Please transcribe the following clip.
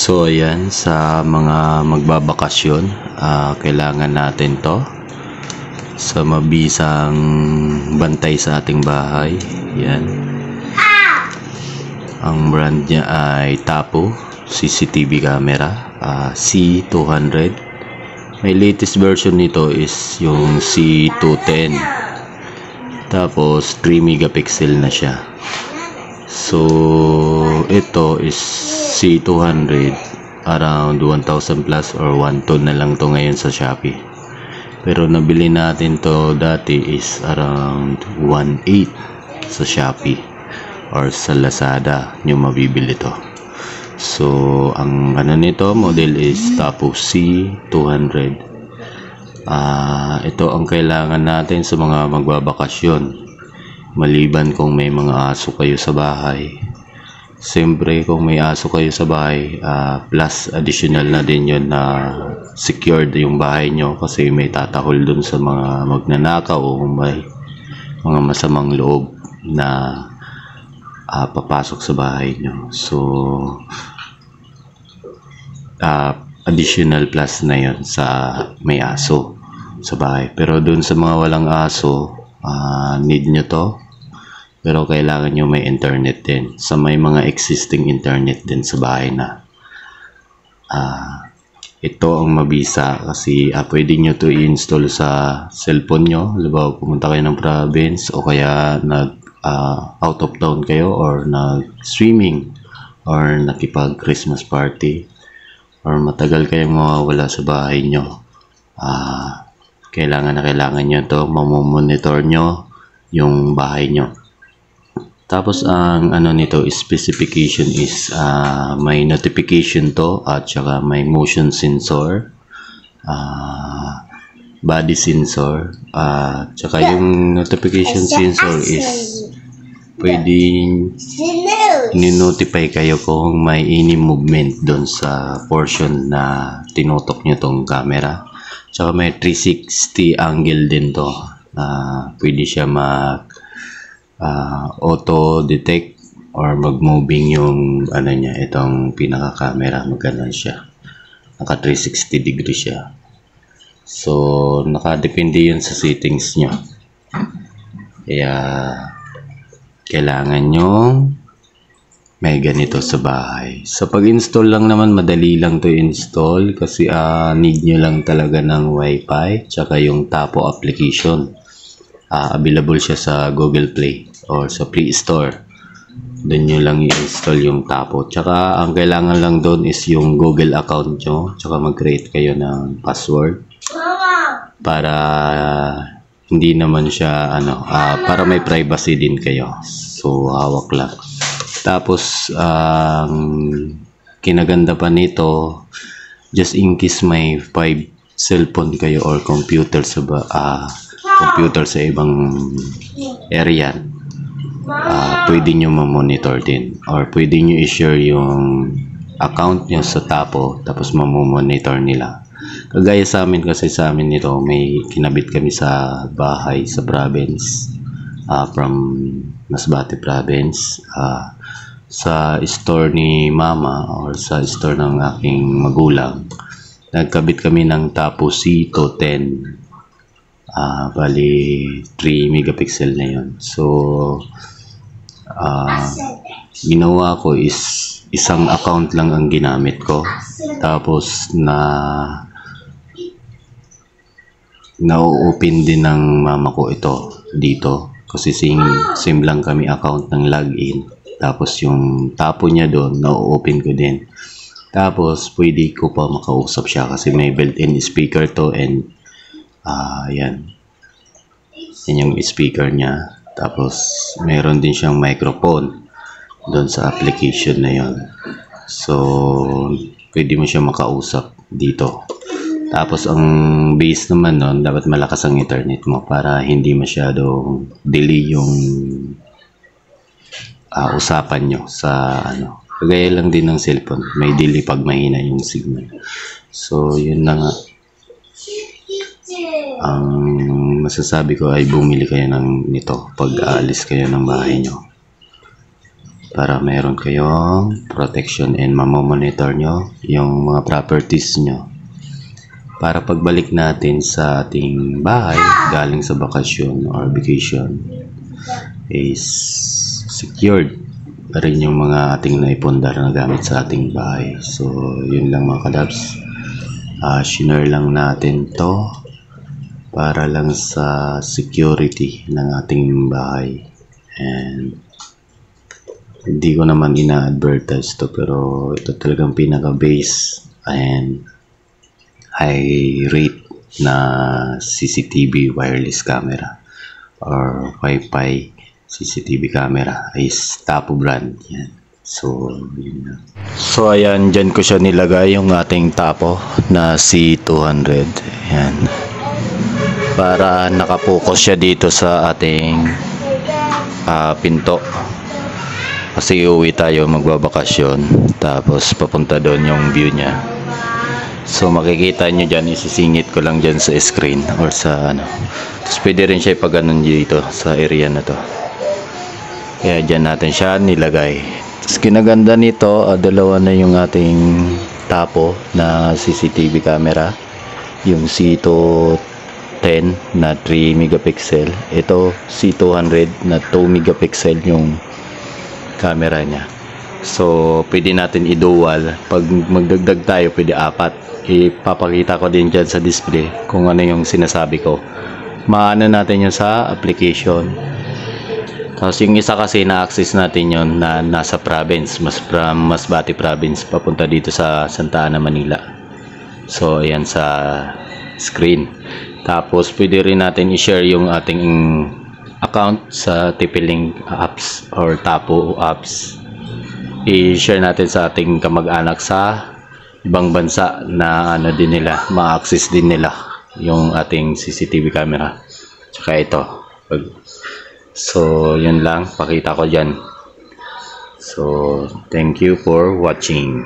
So ayan, sa mga magbabakasyon, kailangan natin to sa mabisang bantay sa ating bahay. Yan. Ang brand niya ay Tapo CCTV camera, C200. May latest version nito is yung C210. Tapos 3 megapixel na siya. So ito is C200, around 1,000 plus or 1 ton na lang to ngayon sa Shopee. Pero nabili natin to dati is around 1.8 sa Shopee or sa Lazada nyo mabibili to. So ang ano nito, model is Tapo C200. Ito ang kailangan natin sa mga magbabakasyon, maliban kung may mga aso kayo sa bahay. Siyempre kung may aso kayo sa bahay, plus additional na din yun na secured yung bahay nyo, kasi may tatahol dun sa mga magnanakaw o may mga masamang loob na papasok sa bahay nyo. So additional plus na yun sa may aso sa bahay. Pero dun sa mga walang aso, need nyo to. Pero kailangan nyo may internet din. Sa may mga existing internet din sa bahay na. Ito ang mabisa kasi pwede nyo to i-install sa cellphone nyo. Halimbawa pumunta kayo ng province o kaya out of town kayo or nag-swimming or nakipag Christmas party or matagal kayong mawawala sa bahay nyo. Kailangan nyo to. Mamomonitor nyo yung bahay nyo. Tapos ang ano nito, specification is may notification to at saka may motion sensor, body sensor, saka yung notification sensor is pwedeng ni-notify kayo kung may any movement doon sa portion na tinutok nyo tong camera. Saka may 360 angle din to. Pwede siya auto-detect or mag-moving yung ano niya, itong pinaka-camera, maganda siya. Naka 360 degree siya. So, nakadepende yun sa settings nyo. Kaya, kailangan nyo may ganito sa bahay. Sa pag-install lang naman, madali lang to install kasi need nyo lang talaga ng wifi tsaka yung Tapo application. Available siya sa Google Play or sa Play Store. Doon nyo lang i-install yung Tapo. Tsaka ang kailangan lang doon is yung Google account nyo. Tsaka mag-create kayo ng password para hindi naman siya para may privacy din kayo. So hawak lang. Tapos kinaganda pa nito, just in case may 5 cellphone kayo or computer sa ibang area, pwede nyo ma-monitor din or pwede nyo i-share yung account nyo sa Tapo tapos ma-monitor nila. Kagaya sa amin, kasi sa amin nito may kinabit kami sa bahay sa province, from Masbate province, sa store ni mama or sa store ng aking magulang. Nagkabit kami ng Tapo C210. Bali 3 megapixel na yun. So ginawa ko is isang account lang ang ginamit ko, tapos na-open din ng mama ko ito dito kasi same lang kami account ng login. Tapos yung Tapo niya doon na-open ko din, tapos pwede ko pa makausap siya kasi may built-in speaker to, and yan yung speaker niya. Tapos meron din siyang microphone doon sa application na yon. So pwede mo siya makausap dito. Tapos ang base naman nun, dapat malakas ang internet mo para hindi masyadong delay yung usapan nyo sa kagaya lang din ng cellphone, may delay pag mahina yung signal. So yun na nga. Ang masasabi ko ay bumili kayo nito pag aalis kayo ng bahay nyo. para meron kayong protection and mamomonitor nyo yung mga properties nyo para pagbalik natin sa ating bahay galing sa bakasyon or vacation is secured pa rin yung mga ating naipundar na gamit sa ating bahay. So yun lang mga kadabs, shinare lang natin to para lang sa security ng ating bahay. And hindi ko naman ina-advertise to, pero ito talagang pinaka-base and high rate na CCTV wireless camera or Wi-Fi CCTV camera is Tapo brand yan. So yun na. So ayan, dyan ko siya nilagay yung ating Tapo na C200 yan, para nakapokus siya dito sa ating pinto kasi uwi tayo magbabakasyon tapos papunta doon yung view niya. So makikita nyo dyan, isisingit ko lang dyan sa screen or sa ano. Tapos pwede rin siya ipaganon dito sa area na to. Kaya dyan natin siya nilagay. Tapos kinaganda nito, dalawa na yung ating Tapo na CCTV camera. Yung C210 na 3 megapixel. Ito C200 na 2 megapixel yung camera niya. So pwede natin i-dual. Pag magdagdag tayo, pwede 4. Ipapakita ko din dyan sa display kung ano yung sinasabi ko. Maano natin yun sa application. Tapos yung isa kasi na-access natin yun na nasa province, Masbate province, papunta dito sa Santa Ana, Manila. So ayan sa screen. Tapos pwede rin natin i-share yung ating account sa TP-Link apps or Tapo apps. I-share natin sa ating kamag-anak sa ibang bansa na ano din nila, ma-access din nila yung ating CCTV camera. Tsaka ito. So yun lang, pakita ko dyan. So thank you for watching.